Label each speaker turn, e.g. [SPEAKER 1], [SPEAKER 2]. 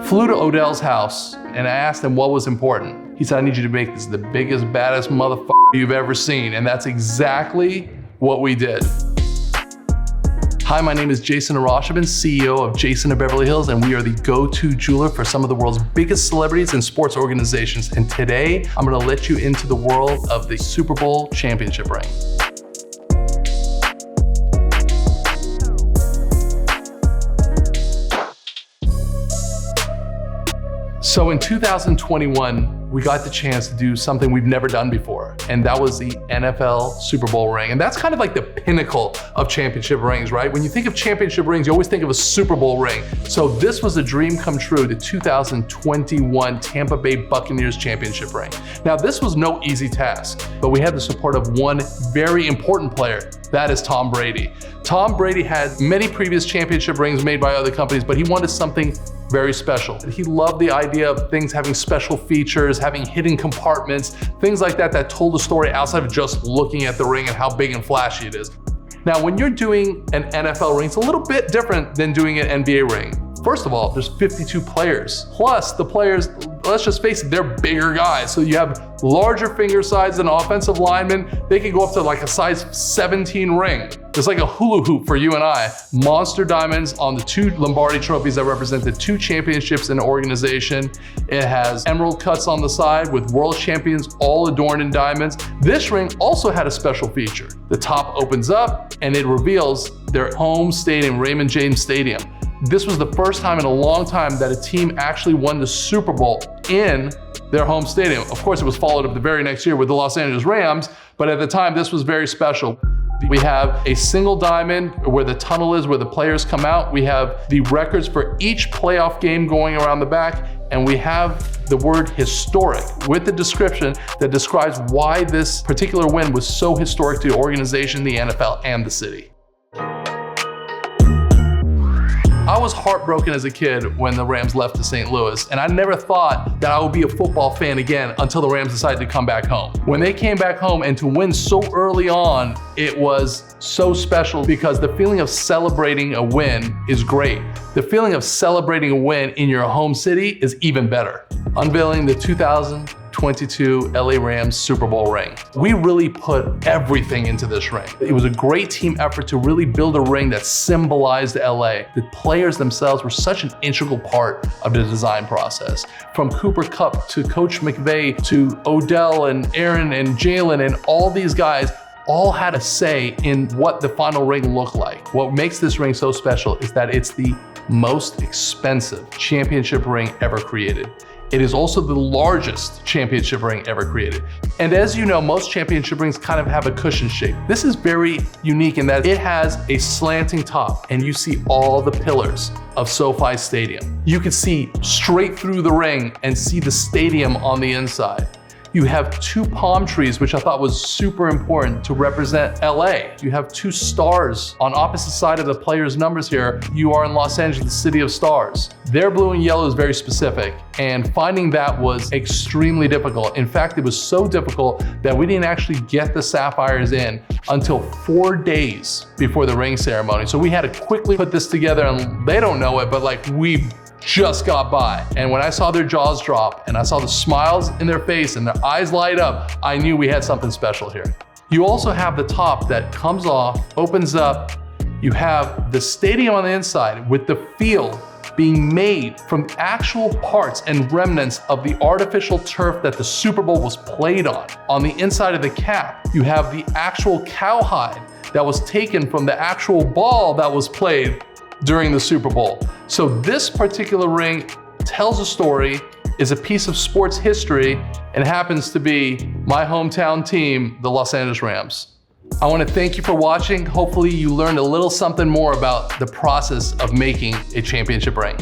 [SPEAKER 1] Flew to Odell's house and I asked him what was important. He said, I need you to make this the biggest, baddest motherfucker you've ever seen. And that's exactly what we did. Hi, my name is Jason Arasheben, CEO of Jason of Beverly Hills, and we are the go-to jeweler for some of the world's biggest celebrities and sports organizations. And today, I'm gonna let you into the world of the Super Bowl championship ring. So in 2021, we got the chance to do something we've never done before, and that was the NFL Super Bowl ring. And that's kind of like the pinnacle of championship rings, right? When you think of championship rings, you always think of a Super Bowl ring. So this was a dream come true, the 2021 Tampa Bay Buccaneers championship ring. Now, this was no easy task, but we had the support of one very important player. That is Tom Brady. Tom Brady had many previous championship rings made by other companies, but he wanted something very special. He loved the idea of things having special features, having hidden compartments, things like that that told a story outside of just looking at the ring and how big and flashy it is. Now, when you're doing an NFL ring, it's a little bit different than doing an NBA ring. First of all, there's 52 players. Plus, the players, let's just face it, they're bigger guys. So you have larger finger size than offensive linemen. They can go up to like a size 17 ring. It's like a hula hoop for you and I. Monster diamonds on the 2 Lombardi trophies that represent the 2 championships in the organization. It has emerald cuts on the side with world champions all adorned in diamonds. This ring also had a special feature. The top opens up and it reveals their home stadium, Raymond James Stadium. This was the first time in a long time that a team actually won the Super Bowl in their home stadium. Of course, it was followed up the very next year with the Los Angeles Rams, but at the time, this was very special. We have a single diamond where the tunnel is, where the players come out. We have the records for each playoff game going around the back, and we have the word historic with the description that describes why this particular win was so historic to the organization, the NFL, and the city. I was heartbroken as a kid when the Rams left to St. Louis, and I never thought that I would be a football fan again until the Rams decided to come back home. When they came back home and to win so early on, it was so special because the feeling of celebrating a win is great. The feeling of celebrating a win in your home city is even better. Unveiling the 2022 LA Rams Super Bowl ring. We really put everything into this ring. It was a great team effort to really build a ring that symbolized LA. The players themselves were such an integral part of the design process. From Cooper Kupp to Coach McVay to Odell and Aaron and Jalen and all these guys all had a say in what the final ring looked like. What makes this ring so special is that it's the most expensive championship ring ever created. It is also the largest championship ring ever created. And as you know, most championship rings kind of have a cushion shape. This is very unique in that it has a slanting top and you see all the pillars of SoFi Stadium. You can see straight through the ring and see the stadium on the inside. You have 2 palm trees, which I thought was super important to represent LA. You have 2 stars on opposite side of the players' numbers here. You are in Los Angeles, the city of stars. Their blue and yellow is very specific, and finding that was extremely difficult. In fact, it was so difficult that we didn't actually get the sapphires in until 4 days before the ring ceremony. So we had to quickly put this together, and they don't know it, but like we just got by. And when I saw their jaws drop and I saw the smiles in their face and their eyes light up, I knew we had something special here. You also have the top that comes off, opens up. You have the stadium on the inside with the field being made from actual parts and remnants of the artificial turf that the Super Bowl was played on. On the inside of the cap, you have the actual cowhide that was taken from the actual ball that was played during the Super Bowl. So this particular ring tells a story, is a piece of sports history, and happens to be my hometown team, the Los Angeles Rams. I want to thank you for watching. Hopefully you learned a little something more about the process of making a championship ring.